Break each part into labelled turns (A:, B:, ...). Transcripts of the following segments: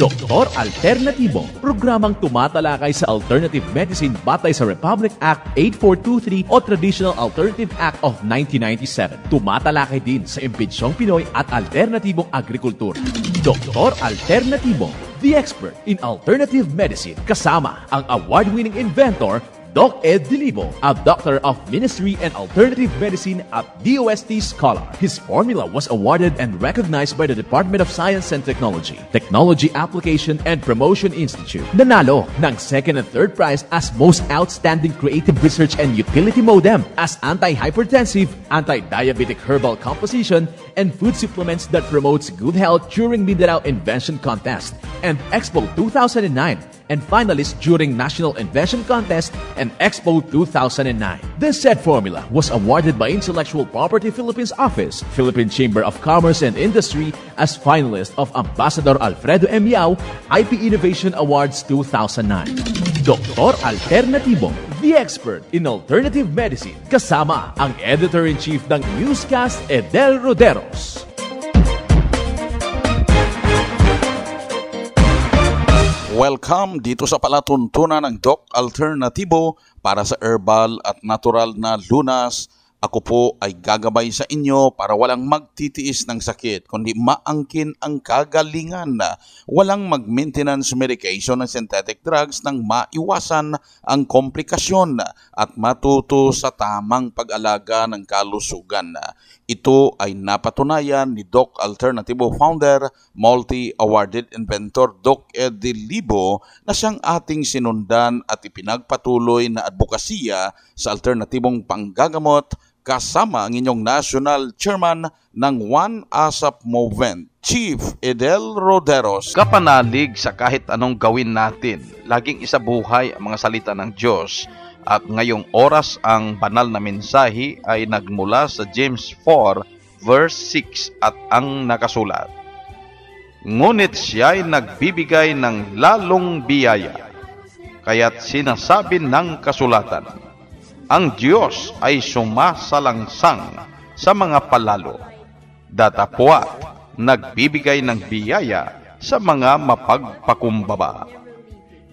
A: Doktor Alternatibo, programang tumatalakay sa alternative medicine batay sa Republic Act 8423 o Traditional Alternative Act of 1997. Tumatalakay din sa impinsyong Pinoy at alternatibong agrikultura. Doktor Alternatibo, the expert in alternative medicine, kasama ang award-winning inventor Doc Ed Dilibo, a doctor of ministry and alternative medicine at DOST Scholar. His formula was awarded and recognized by the Department of Science and Technology, Technology Application and Promotion Institute. Nanalo ng second and third prize as Most Outstanding Creative Research and Utility Modem as Anti-Hypertensive, Anti-Diabetic Herbal Composition, and Food Supplements that promotes good health during Mindanao Invention Contest and Expo 2009, and finalist during National Invention Contest and Expo 2009. This said formula was awarded by Intellectual Property Philippines Office, Philippine Chamber of Commerce and Industry as finalist of Ambassador Alfredo M. Yao IP Innovation Awards 2009. Doktor Alternatibo, the expert in alternative medicine, kasama ang Editor-in-Chief ng Newscast, Edel Roderos.
B: Welcome dito sa palatuntunan ng Doc Alternatibo para sa herbal at natural na lunas. Ako po ay gagabay sa inyo para walang magtitiis ng sakit, kundi maangkin ang kagalingan. Walang mag-maintenance medication ng synthetic drugs nang maiwasan ang komplikasyon at matuto sa tamang pag-alaga ng kalusugan. Ito ay napatunayan ni Doc Alternatibo founder, multi-awarded inventor Doc Ed Dilibo na siyang ating sinundan at ipinagpatuloy na advokasya sa alternatibong panggagamot kasama ang inyong National Chairman ng One ASAP Movement, Chief Edel Roderos.
C: Kapanalig sa kahit anong gawin natin, laging isabuhay ang mga salita ng Diyos. At ngayong oras ang banal na mensahe ay nagmula sa James 4 verse 6 at ang nakasulat. Ngunit siya ay nagbibigay ng lalong biyaya, kaya't sinasabi ng kasulatan, ang Diyos ay sumasalangsang sa mga palalo, datapwa, nagbibigay ng biyaya sa mga mapagpakumbaba.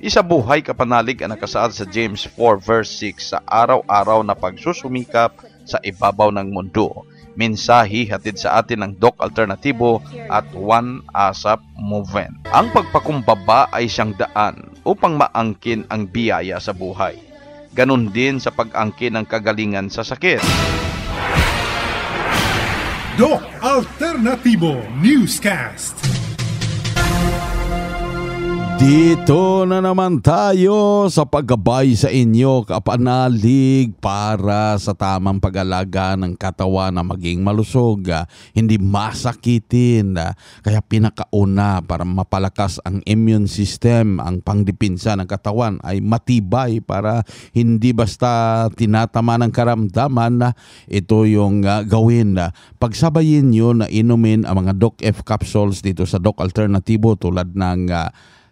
C: Isabuhay kapanalig ang nakasaad sa James 4 verse 6 sa araw-araw na pagsusumikap sa ibabaw ng mundo. Mensahe hatid sa atin ng Doc Alternatibo at One ASAP Movement. Ang pagpakumbaba ay siyang daan upang maangkin ang biyaya sa buhay. Ganon din sa pag-angkin ng kagalingan sa sakit.
D: Doc Alternatibo Newscast.
E: Dito na naman tayo sa paggabay sa inyo, kapanalig, para sa tamang pag-alaga ng katawan na maging malusog, hindi masakitin. Kaya pinakauna para mapalakas ang immune system, ang pangdipinsa ng katawan ay matibay para hindi basta tinatama ng karamdaman. Ito yung gawin. Pagsabayin nyo na inumin ang mga Doc F capsules dito sa Doc Alternatibo tulad ng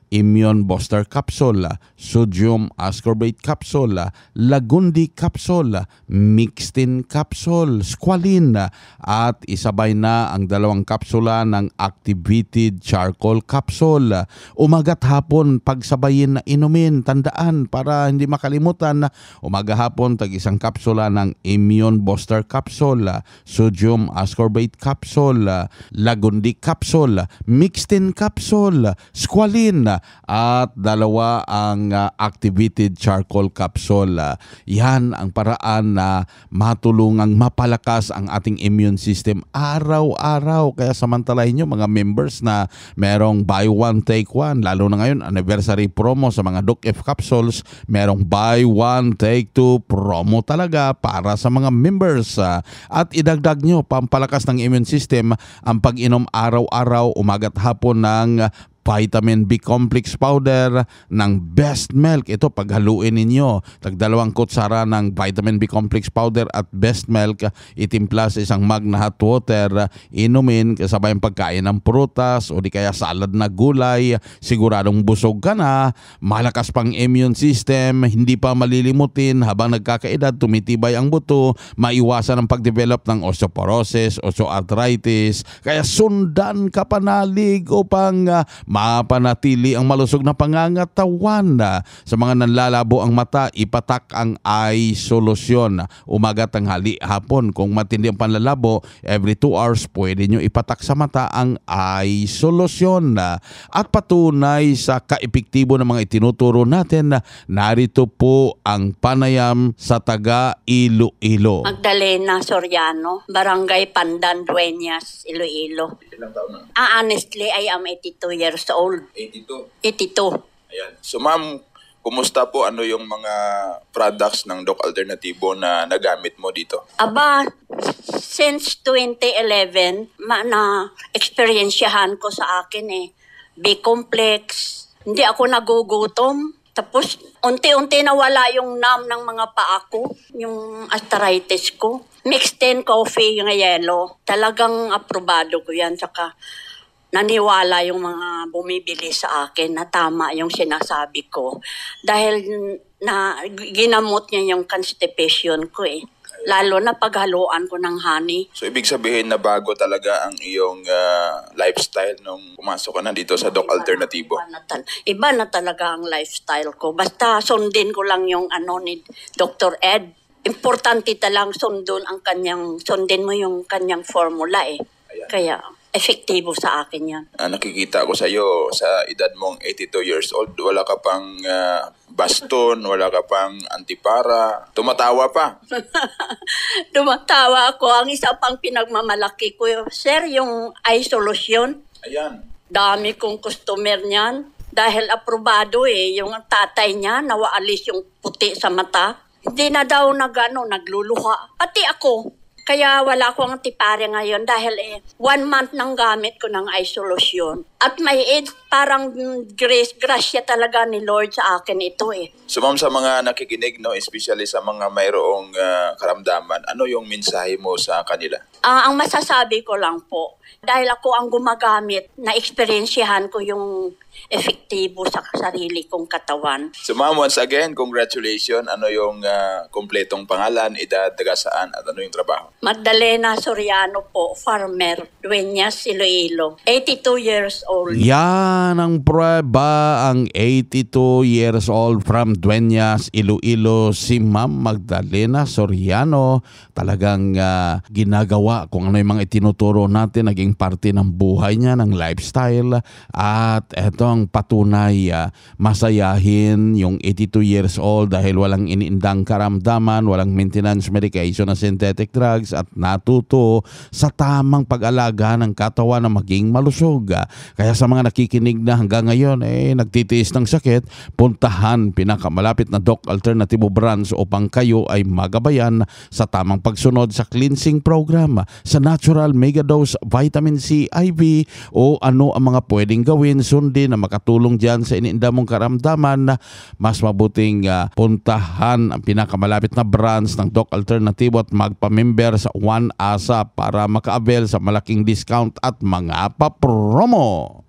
E: Immune Booster Capsule, Sodium Ascorbate Capsule, Lagundi Capsule, Mixtin Capsule, Squalene, at isabay na ang 2 kapsula ng Activated Charcoal Capsule. Umaga't hapon pagsabayin na inumin, tandaan para hindi makalimutan, umaga hapon tag-1 kapsula ng Immune Booster Capsule, Sodium Ascorbate Capsule, Lagundi Capsule, Mixtin Capsule, Squalene, at 2 ang Activated Charcoal Capsule. Yan ang paraan na matulungang mapalakas ang ating immune system araw-araw. Kaya samantalahin nyo mga members na merong buy one take one, lalo na ngayon anniversary promo sa mga Doc F capsules, merong buy one take two promo talaga para sa mga members. At idagdag nyo pampalakas ng immune system ang pag-inom araw-araw, umaga't hapon ng Vitamin B Complex Powder ng Best Milk. Ito paghaluin ninyo, tag 2 kutsara ng Vitamin B Complex Powder at Best Milk, itimpla sa 1 mug na hot water, inumin kasabay ang pagkain ng prutas o di kaya salad na gulay. Siguradong busog ka na, malakas pang immune system, hindi pa malilimutin habang nagkakaedad, tumitibay ang buto, maiwasan ang pagdevelop ng osteoporosis, osteoarthritis. Kaya sundan ka panalig upang mapanatili ang malusog na pangangatawan. Sa mga nanlalabo ang mata, ipatak ang eye solution. Umaga, tanghali, hapon. Kung matindi ang panlalabo, every 2 hours pwede nyo ipatak sa mata ang eye solution. At patunay sa kaepektibo ng mga itinuturo natin, narito po ang panayam sa taga Iloilo.
F: Magdalena Soriano, Barangay Pandan, Dueñas, Iloilo.
G: Ilang taon na?
F: Honestly, I am 82 years old.
G: 82.
F: 82.
G: Ayan. So ma'am, kumusta po? Ano yung mga products ng Doc Alternativo na nagamit mo dito?
F: Aba, since 2011, na-experiensyahan ko sa akin B-complex. Hindi ako nagugutom. Tapos, unti-unti nawala yung numb ng mga paa ko, yung arthritis ko. Mixed 10 coffee yung yellow. Talagang aprobado ko yan. Saka naniwala yung mga bumibili sa akin na tama yung sinasabi ko. Dahil na ginamot niya yung constipation ko Lalo na paghaluan ko ng honey.
G: So ibig sabihin na bago talaga ang iyong lifestyle nung pumasok ka na dito sa Doc Alternativo?
F: Iba na talaga ang lifestyle ko. Basta sundin ko lang yung ni Dr. Ed. Importante talang sundin mo yung kanyang formula
G: Ayan.
F: Kaya efektibo sa akin yan.
G: Nakikita ko sa iyo sa edad mong 82 years old, wala ka pang baston, wala ka pang antipara, tumatawa pa.
F: Tumatawa ako. Ang isa pang pinagmamalaki ko, sir, yung eye solution.
G: Ayan.
F: Dami kong customer niyan. Dahil aprobado yung tatay niya, nawaalis yung puti sa mata. Hindi na daw nagluluha. Pati ako. Kaya wala akong antipare ngayon dahil 1 month nang gamit ko ng eye solution. At may parang grasya talaga ni Lord sa akin ito
G: So ma'am, sa mga nakikinig, especially sa mga mayroong karamdaman, ano yung mensahe mo sa kanila?
F: Ang masasabi ko lang po, dahil ako ang gumagamit, na-experiensyahan ko yung efektibo sa sarili kong katawan.
G: So ma'am, once again, congratulations. Ano yung kompletong pangalan, edad, taga saan, at ano yung trabaho?
F: Magdalena Soriano po, farmer, Dueñas, Iloilo. 82 years old.
E: Yan ang prueba, ang 82 years old from Dueñas, Iloilo, si Ma'am Magdalena Soriano. Talagang ginagawa kung ano yung mga itinuturo natin, naging parte ng buhay niya, ng lifestyle. At eto ang patunay, masayahin yung 82 years old dahil walang iniindang karamdaman, walang maintenance medication na synthetic drugs at natuto sa tamang pag-alaga ng katawan na maging malusog. Kaya sa mga nakikinig na hanggang ngayon nagtitiis ng sakit, puntahan pinakamalapit na Doc Alternativo branch upang kayo ay magabayan sa tamang pagsunod sa cleansing program, sa natural megadose vitamin C IV o ano ang mga pwedeng gawin, sundin na makatulong dyan sa iniinda mong karamdaman. Mas mabuting puntahan ang pinakamalapit na branch ng Doc Alternativo at magpamember sa One Asa para maka-avail sa malaking discount at mga pa-promo.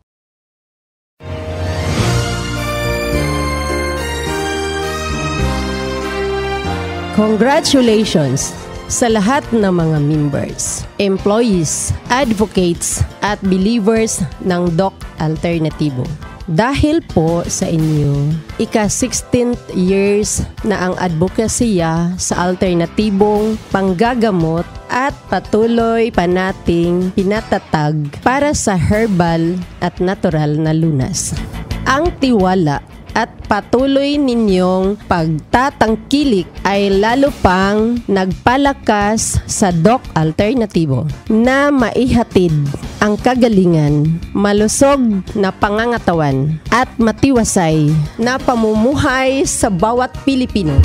H: Congratulations sa lahat ng mga members, employees, advocates at believers ng Doc Alternativo. Dahil po sa inyo, ika-16th years na ang advokasya sa alternatibong panggagamot at patuloy pa nating pinatatag para sa herbal at natural na lunas. Ang tiwala at patuloy ninyong pagtatangkilik ay lalo pang nagpalakas sa Doc Alternativo na maihatid ang kagalingan, malusog na pangangatawan at matiwasay na pamumuhay sa bawat Pilipino.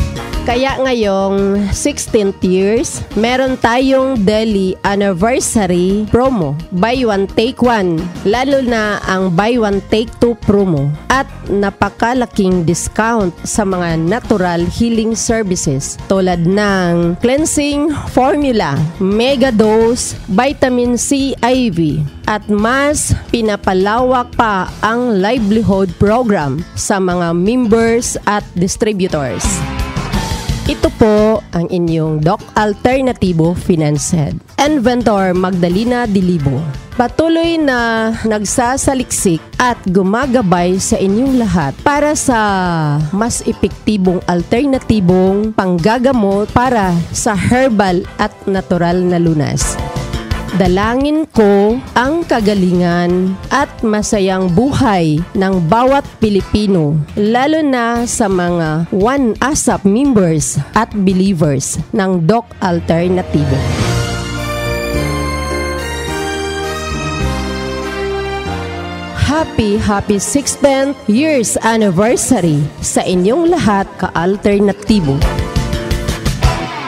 H: Kaya ngayong 16th years, meron tayong daily anniversary promo. Buy one, take one. Lalo na ang buy one, take two promo. At napakalaking discount sa mga natural healing services tulad ng cleansing formula, mega dose, vitamin C IV. At mas pinapalawak pa ang livelihood program sa mga members at distributors. Ito po ang inyong Doc Alternatibo Finance Head, Inventor Magdalena Dilibo. Patuloy na nagsasaliksik at gumagabay sa inyong lahat para sa mas epektibong alternatibong panggagamot para sa herbal at natural na lunas. Dalangin ko ang kagalingan at masayang buhay ng bawat Pilipino, lalo na sa mga One ASAP members at believers ng Doc Alternatibo. Happy 16th years anniversary sa inyong lahat, ka-alternatibo.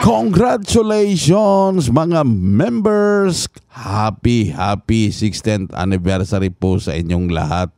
E: Congratulations mga members! Happy 16th anniversary po sa inyong lahat.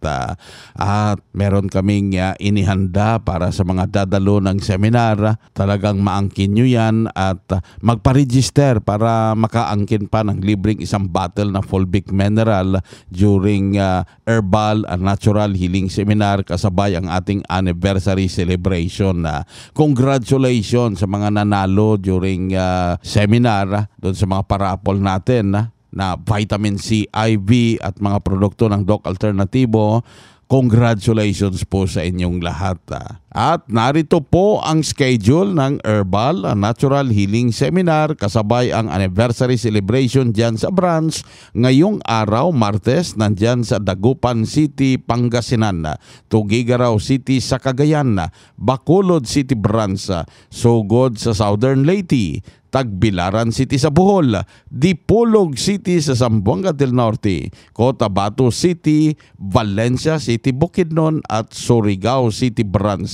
E: At meron kaming inihanda para sa mga dadalo ng seminar. Talagang maangkin nyo yan at magpa-register para makaangkin pa ng libreng isang bottle na fulvic mineral during Herbal and Natural Healing Seminar kasabay ang ating anniversary celebration. Congratulations sa mga nanalo during seminar doon sa mga parapol natin na vitamin C IV at mga produkto ng Doc Alternatibo. Congratulations po sa inyong lahat. At narito po ang schedule ng Herbal and Natural Healing Seminar kasabay ang anniversary celebration dyan sa branch ngayong araw, Martes, nandyan sa Dagupan City, Pangasinan, Tugigaraw City sa Cagayan, Bacolod City Branch, Sugod sa Southern Leyte, Tagbilaran City sa Bohol, Dipolog City sa Zamboanga del Norte, Cotabato City, Valencia City, Bukidnon at Surigao City Branch.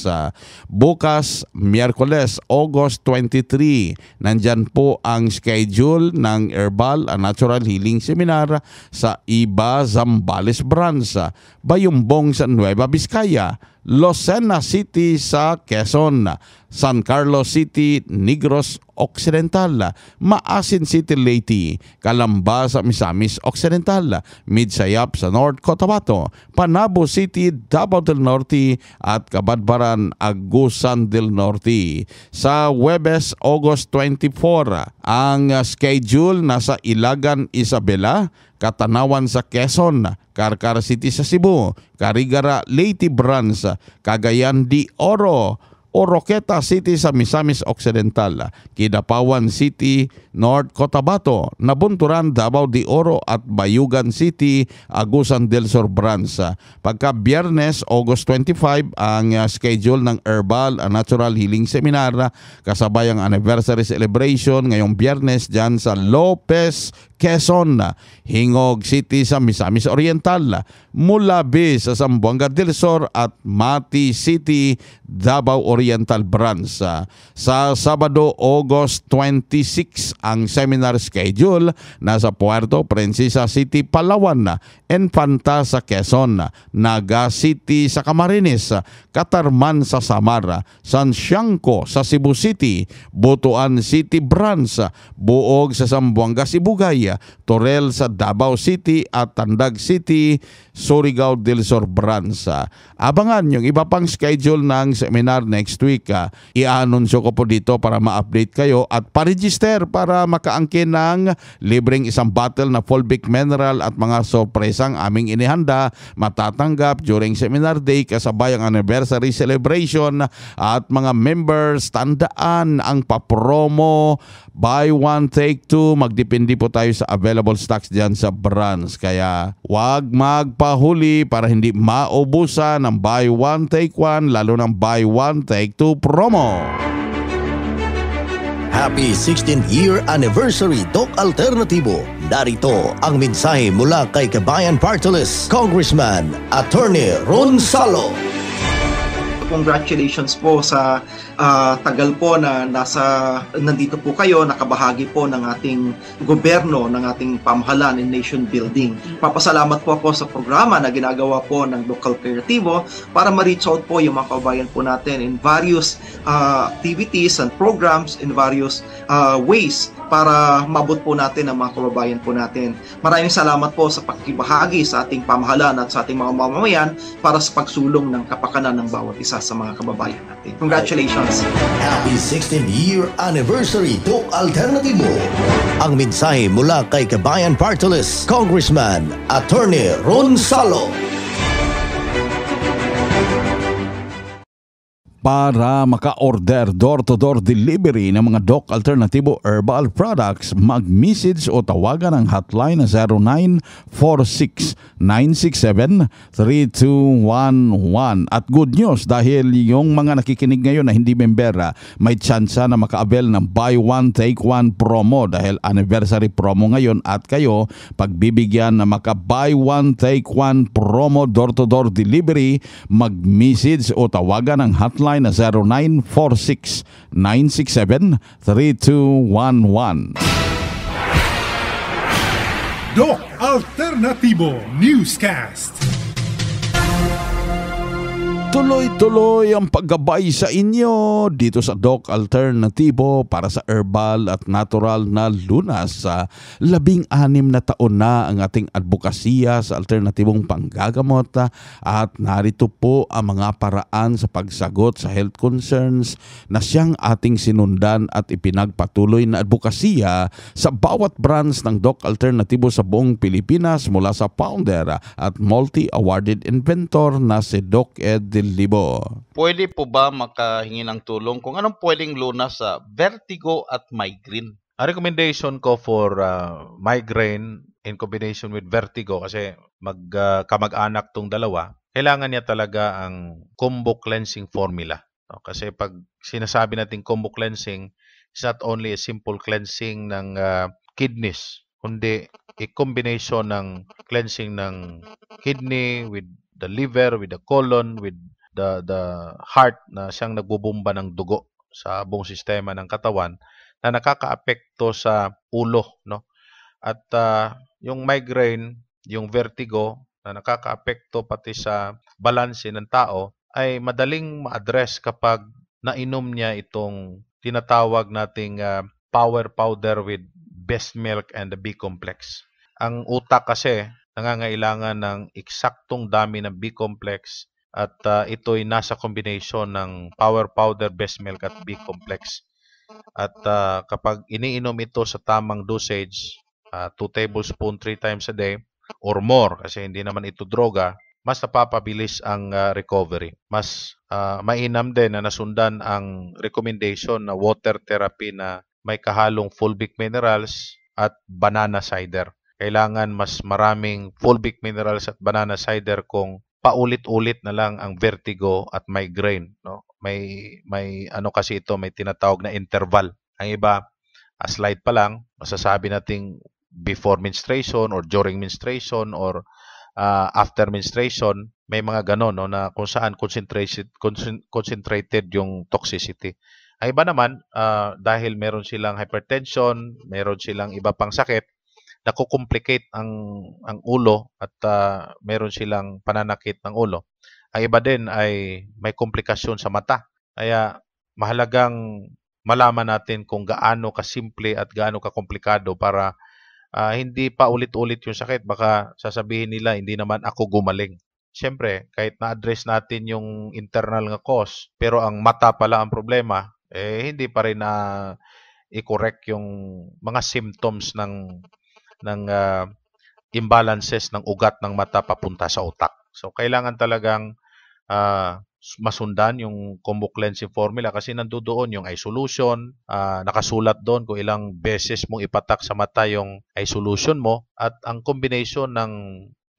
E: Bukas, Miyerkules, August 23, nandyan po ang schedule ng Herbal and Natural Healing Seminar sa Iba, Zambales Branch, Bayumbong sa Nueva Vizcaya, Lucena City sa Quezon, San Carlos City, Negros Occidental, Maasin City, Leyte, Calamba sa Misamis Occidental, Midsayap sa North Cotabato, Panabo City, Davao del Norte at Kabadbaran, Agusan del Norte. Sa Huwebes, August 24, ang schedule nasa Ilagan, Isabela, Katanawan sa Quezon, Carcar City sa Cebu, Carigara Leyte Branch, Cagayan de Oro, Oroqueta City sa Misamis Occidental, Kidapawan City, North Cotabato, Nabunturan, Davao de Oro at Bayugan City, Agusan del Sur Branch. Pagka Biyernes, August 25, ang schedule ng Herbal and Natural Healing Seminar kasabay ang anniversary celebration ngayong Biyernes dyan sa Lopez, Quezon, Hingog City sa Misamis Oriental, Mulabi sa Zamboanga del Sur at Mati City, Davao Oriental Branch. Sa Sabado, August 26, ang seminar schedule nasa Puerto Princesa City, Palawan, Infanta sa Quezon, Naga City sa Camarines, Catarman sa Samar, San Siangco sa Cebu City, Butuan City Branch, Buog sa Zamboanga, Sibugay, Torel sa Davao City at Tandag City, Surigao del Sur Branch. Abangan yung iba pang schedule ng seminar next week. I-anunsyo ko po dito para ma-update kayo at pa-register para makaangkin ng libreng isang bottle na fulvic mineral at mga sorpresang aming inihanda matatanggap during seminar day kasabay ang anniversary celebration. At mga members, tandaan ang papromo, buy one take two, magdepende po tayo sa available stocks dyan sa branch. Kaya wag magpahuli para hindi maubusan ng buy one take one, lalo ng buy one take two promo.
I: Happy 16th year anniversary, Doc Alternatibo. Narito ang mensahe mula kay Kabayan Party List, Congressman Attorney Ron Salo.
J: Congratulations po sa tagal po na nandito po kayo, nakabahagi po ng ating gobyerno, ng ating pamahalaan in nation building. Papasalamat po ako sa programa na ginagawa po ng Doc Alternatibo para ma-reach out po yung mga kababayan po natin in various activities and programs, in various ways para mabot po natin ang mga kababayan po natin. Maraming salamat po sa pagkibahagi sa ating pamahalaan at sa ating mga mamamayan para sa pagsulong ng kapakanan ng bawat isa sa mga kababayan natin. Congratulations!
I: Newscast. Happy 16th Year Anniversary Doc Alternatibo. Ang mensahe mula kay Kabayan Party List, Congressman Attorney Ron Salo.
E: Para maka-order door-to-door delivery ng mga Doc Alternatibo Herbal Products, mag-message o tawagan ang hotline na 0946-967-3211. At good news, dahil yung mga nakikinig ngayon na hindi membera, may tsansa na maka-avail ng buy one take one promo dahil anniversary promo ngayon, at kayo pagbibigyan na maka-buy one take one promo door-to-door delivery, mag-message o tawagan ang hotline na 0946-967-3211.
D: Doc Alternatibo Newscast.
E: Tuloy-tuloy ang paggabay sa inyo dito sa Doc Alternatibo para sa herbal at natural na lunas. 16 na taon na ang ating advokasya sa alternatibong panggagamot, at narito po ang mga paraan sa pagsagot sa health concerns na siyang ating sinundan at ipinagpatuloy na advokasya sa bawat branch ng Doc Alternatibo sa buong Pilipinas mula sa founder at multi-awarded inventor na si Doc Ed Libo.
C: Pwede po ba makahingi ng tulong kung anong pwedeng lunas sa vertigo at migraine?
K: Ang recommendation ko for migraine in combination with vertigo, kasi kamag-anak tong dalawa, kailangan niya talaga ang combo cleansing formula. No? Kasi pag sinasabi natin combo cleansing, it's not only a simple cleansing ng kidneys, kundi a combination ng cleansing ng kidney with the liver, with the colon, with the heart, na siyang nagbubumba ng dugo sa buong sistema ng katawan na nakakaapekto sa ulo, no? At yung migraine, yung vertigo na nakakaapekto pati sa balanse ng tao ay madaling ma-address kapag nainom niya itong tinatawag nating power powder with best milk and the B-complex. Ang utak kasi nangangailangan ng eksaktong dami ng B-complex, at ito'y nasa combination ng power powder, best milk at B-complex. At kapag iniinom ito sa tamang dosage, 2 tablespoons 3 times a day or more, kasi hindi naman ito droga, mas napapabilis ang recovery. Mas mainam din na nasundan ang recommendation na water therapy na may kahalong fulvic minerals at banana cider. Kailangan mas maraming fulvic minerals at banana cider kung paulit-ulit na lang ang vertigo at migraine, no? May ano kasi ito, may tinatawag na interval. Ang iba, slight pa lang, masasabi nating before menstruation or during menstruation or after menstruation, may mga ganon, no, na kung saan concentrated yung toxicity. Ang iba naman, dahil meron silang hypertension, meron silang iba pang sakit, nakukomplicate ang ulo at meron silang pananakit ng ulo. Ang iba din ay may komplikasyon sa mata. Kaya mahalagang malaman natin kung gaano kasimple at gaano kakomplikado para hindi pa ulit-ulit yung sakit. Baka sasabihin nila, hindi naman ako gumaling. Siyempre, kahit na-address natin yung internal nga cause, pero ang mata pala ang problema, hindi pa rin i-correct yung mga symptoms ng imbalances ng ugat ng mata papunta sa utak. So, kailangan talagang masundan yung combo cleansing formula kasi nandoon yung eye solution, nakasulat doon kung ilang beses mong ipatak sa mata yung eye solution mo, at ang combination ng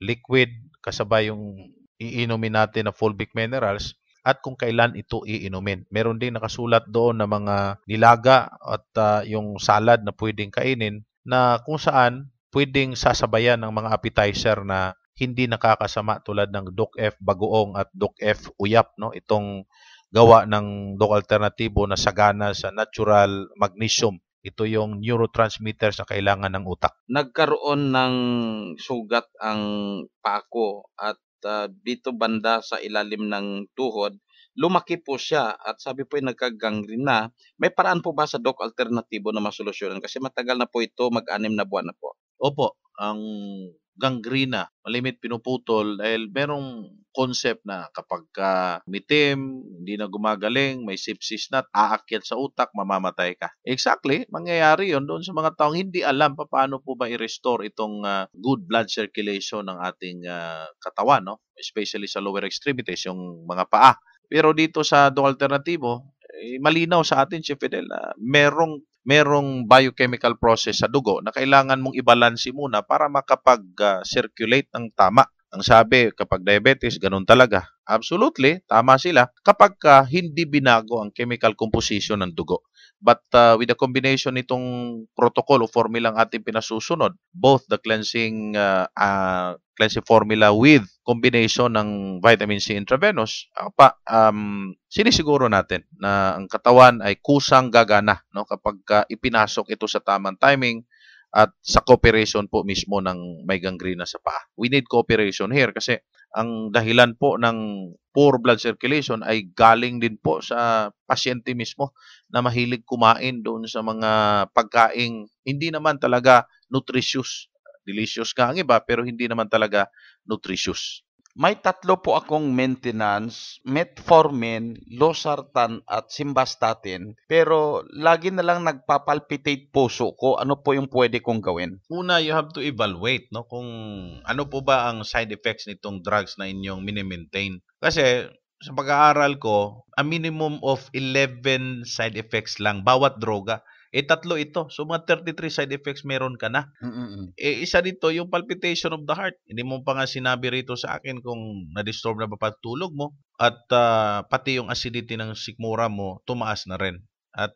K: liquid kasabay yung iinumin natin na fulvic minerals at kung kailan ito iinumin. Meron din nakasulat doon na mga nilaga at yung salad na pwedeng kainin na kung saan pwedeng sasabayan ng mga appetizer na hindi nakakasama tulad ng Doc F bagoong at Doc F uyap, no? Itong gawa ng Doc Alternatibo na sagana sa natural magnesium. Ito yung neurotransmitters na kailangan ng utak.
C: Nagkaroon ng sugat ang paa ko at dito banda sa ilalim ng tuhod, lumaki po siya at sabi po ay nagka-gangrene na. May paraan po ba sa Doc Alternatibo na masolusyonan? Kasi matagal na po ito, mag-6 na buwan na po.
K: Opo, ang gangrena, malimit pinuputol dahil merong concept na kapag mitim, hindi na gumagaling, may sepsis na, aakyat sa utak, mamamatay ka. Exactly, mangyayari yon doon sa mga taong hindi alam paano po ba i-restore itong good blood circulation ng ating katawan, no? Especially sa lower extremities, yung mga paa. Pero dito sa Doc Alternativo, malinaw sa atin, Chef Fidel, na merong biochemical process sa dugo na kailangan mong i-balance muna para makapag-circulate ng tama. Ang sabi, kapag diabetes, ganun talaga. Absolutely, tama sila. Kapag hindi binago ang chemical composition ng dugo. But with the combination nitong protocol o formula ang ating pinasusunod, both the cleansing formula with combination ng vitamin C intravenous, sinisiguro natin na ang katawan ay kusang gagana, no, kapag ipinasok ito sa tamang timing at sa cooperation po mismo ng may gangrena sa paa. We need cooperation here kasi ang dahilan po ng poor blood circulation ay galing din po sa pasyente mismo na mahilig kumain doon sa mga pagkaing hindi naman talaga nutritious. Delicious nga ang iba pero hindi naman talaga nutritious.
C: May 3 po akong maintenance, metformin, losartan at simvastatin, pero lagi na lang nagpapalpitate puso ko. Ano po yung pwede kong gawin?
K: Una, you have to evaluate, no, kung ano po ba ang side effects nitong drugs na inyong mini-maintain. Kasi sa pag-aaral ko, a minimum of 11 side effects lang bawat droga. 3 ito. So, mga 33 side effects meron ka na. Isa dito, yung palpitation of the heart. Hindi mo pa nga sinabi rito sa akin kung na-disturb na ba pagtulog mo. At pati yung acidity ng sikmura mo, tumaas na rin. At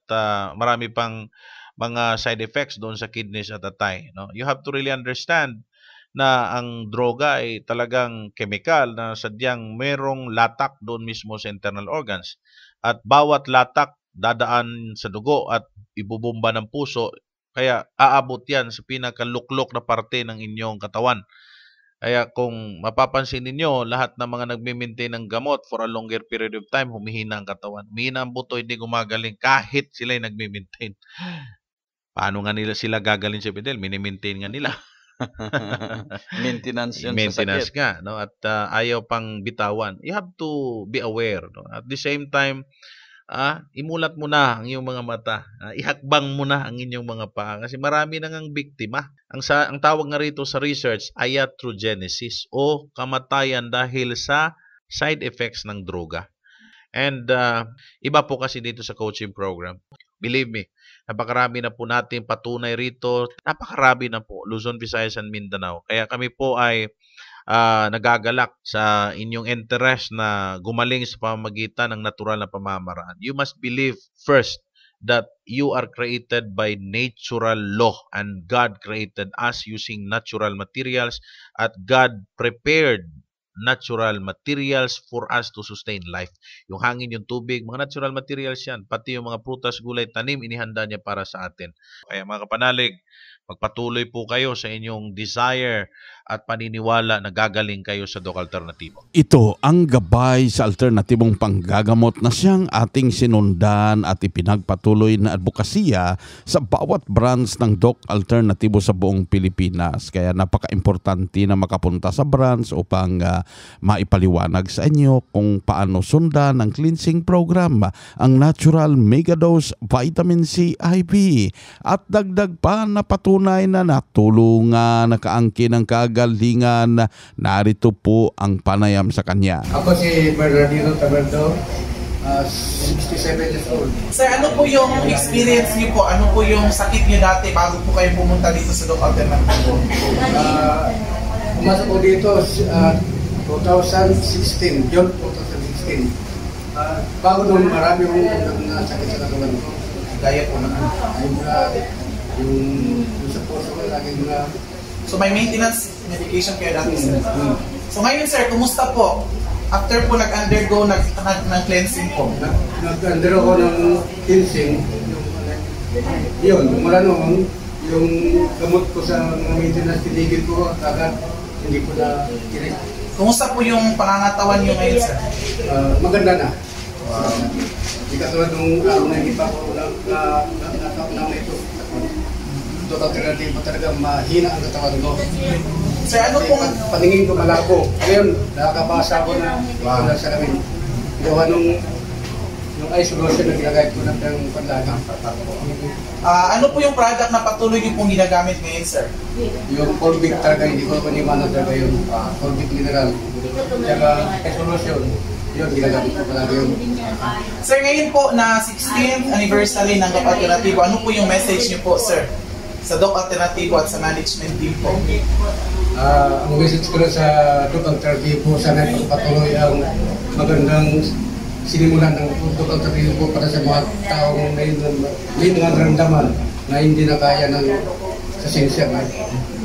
K: marami pang mga side effects doon sa kidneys at atay. No? You have to really understand na ang droga ay talagang chemical na sadyang merong latak doon mismo sa internal organs. At bawat latak dadaan sa dugo at ibubomba ng puso, kaya aabot yan sa pinakaluklok na parte ng inyong katawan. Kaya kung mapapansin ninyo, lahat ng mga nagme-maintain ng gamot for a longer period of time, humihina ang katawan. Humihina ang buto, hindi gumagaling kahit sila ay nagme-maintain. Paano nga nila sila gagaling sa Fidel? Mini-maintain nga nila.
C: Maintenance yun
K: Maintenance
C: sa sakit.
K: nga, no? At ayaw pang bitawan. You have to be aware. No? At the same time, imulat mo na ang iyong mga mata. Ihakbang mo na ang inyong mga paa. Kasi marami nang ang biktima. Ang tawag nga rito sa research, iatrogenesis o kamatayan dahil sa side effects ng droga. And iba po kasi dito sa coaching program. Believe me, napakarami na po natin patunay rito. Napakarami na po. Luzon, Visayas, and Mindanao. Kaya kami po ay nagagalak sa inyong interest na gumaling sa pamamagitan ng natural na pamamaraan. You must believe first that you are created by natural law and God created us using natural materials at God prepared natural materials for us to sustain life. Yung hangin, yung tubig, mga natural materials yan. Pati yung mga prutas, gulay, tanim, inihanda niya para sa atin. Kaya mga kapanalig, magpatuloy po kayo sa inyong desire at paniniwala na gagaling kayo sa Doc Alternativo.
E: Ito ang gabay sa alternatibong panggagamot na siyang ating sinundan at ipinagpatuloy na advokasya sa bawat branch ng Doc Alternativo sa buong Pilipinas. Kaya napaka-importante na makapunta sa branch upang maipaliwanag sa inyo kung paano sundan ang cleansing program, ang Natural Megadose Vitamin C IV. At dagdag pa na patunay na natulungan, nakaangkin ng kagalingan, narito po ang panayam sa kanya.
L: Ako si Bernardino Taberto, 67 years old.
M: Sir, ano po yung experience niyo po? Ano po yung sakit niyo dati bago po kayo pumunta dito sa Doc Alternativo?
L: Pumasok ko dito 2016, June 2016. Bago doon marami akong sakit sa katawan ko.
M: Gaya po na.
L: Yung sa puso ko lagi na.
M: So may maintenance medication kayo dati, sir? So ngayon, sir, kumusta po? After po nag-undergo ng cleansing po?
L: Nag-undergo ako ng cleansing. Yun, mula noon, yung gamot ko sa maintenance tinigil ko, agad hindi ko na kinig.
M: Kumusta po yung pangangatawan niyo ngayon, sir?
L: Maganda na. Hindi katulad nung araw na hindi pa ako nataon na ito. Doc Alternativo talaga mahina ang katawan ko.
M: Sir, ano pong...
L: Paningin ko malabo. Ngayon, nakakabasa ko na wala sa amin. Gawa nung ice lotion na ginagamit ko ng panlagang.
M: ano po yung product na patuloy niyo pong ginagamit ngayon, sir?
L: Yung Colvic talaga, hindi ko paniman talaga yung Colvic mineral. Tsaka ice lotion. Yun, ginagamit ko palagi yun.
M: Sir, ngayon po na 16th anniversary ng Doc Alternativo, ano po yung message niyo po, sir? Sa Doc Alternativo at sa management team po?
L: Ang message ko na sa Doc Alternativo, sana patuloy ang magandang sinimulan ng Doc Alternativo para sa mga taong may mga naramdaman na hindi na kaya ng sa sinsya.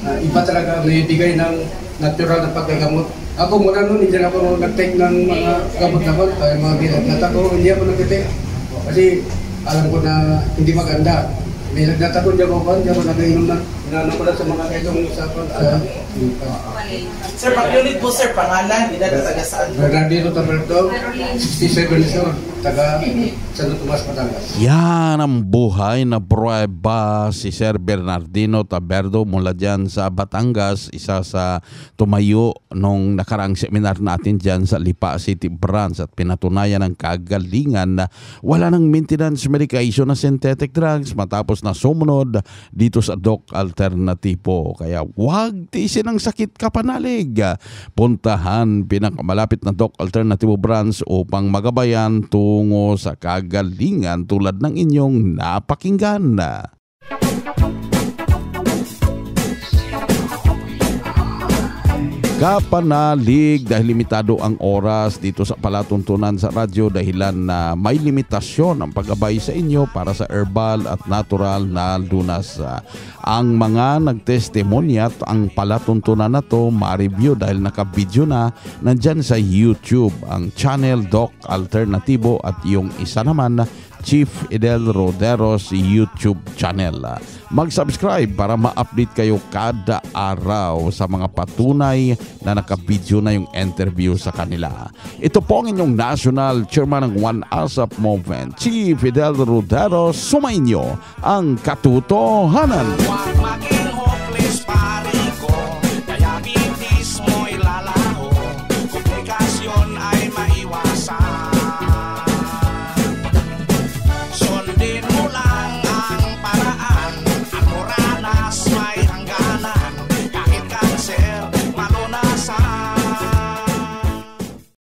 L: Iba talaga may bigay ng natural na paggagamot. Ako muna noon, hindi na ako nag-take ng mga gamot naman, kaya mga binagnata ko, hindi ako nag-take. Kasi alam ko na hindi maganda. May nagnata ko, hindi ako nag-inom na, inanong ko lang sa mga kaitong usapan.
M: Sir, pag-unit po, sir, pangalan, edad at taga saan?
L: Bernardino Taberto, 67 years old, taga Santo Tomas, Batangas.
E: Yan ang buhay na prueba si Sir Bernardino Taberto mula dyan sa Batangas, isa sa tumayo nung nakaraang seminar natin dyan sa Lipa City Branch at pinatunayan ng kagalingan na wala ng maintenance medication na synthetic drugs matapos na sumunod dito sa Doc Alternativo. Kaya huwag tiisin ang sakit kapanalig. Puntahan pinakamalapit na Doc Alternativo Branch upang magabayan tungo sa kagalingan tulad ng inyong napakinggan. Kapanalig dahil limitado ang oras dito sa palatuntunan sa radyo dahilan na may limitasyon ang paggabay sa inyo para sa herbal at natural na lunas. Ang mga nagtestimonya at ang palatuntunan na to ma-review dahil naka-video na nandyan sa YouTube ang channel Doc Alternativo at yung isa naman Chief Idel Rodero's YouTube channel. Mag-subscribe para ma-update kayo kada araw sa mga patunay na naka-video na yung interview sa kanila. Ito po ang inyong National Chairman ng One ASAP Movement, Chief Idel Rodero, sumainyo ang katotohanan.